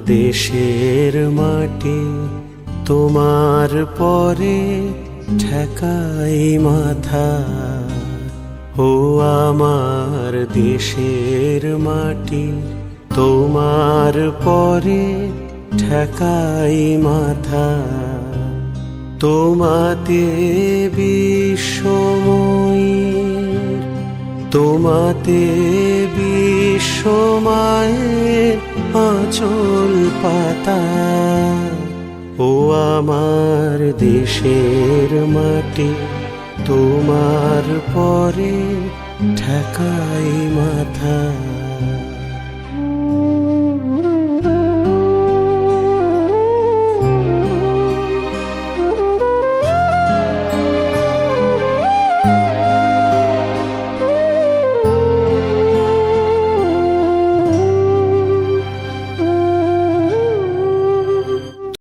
দেশের মাটি তোমার পরে ঠেকাই মাথা। ও আমার দেশের মাটি তোমার পরে ঠেকাই মাথা। তোমাতে বিশ্বময়ীর, তোমাতে বিশ্বমায়ের আঁচল পাতা। ও আমার দেশের মাটি তোমার পরে ঠেকাই মাথা।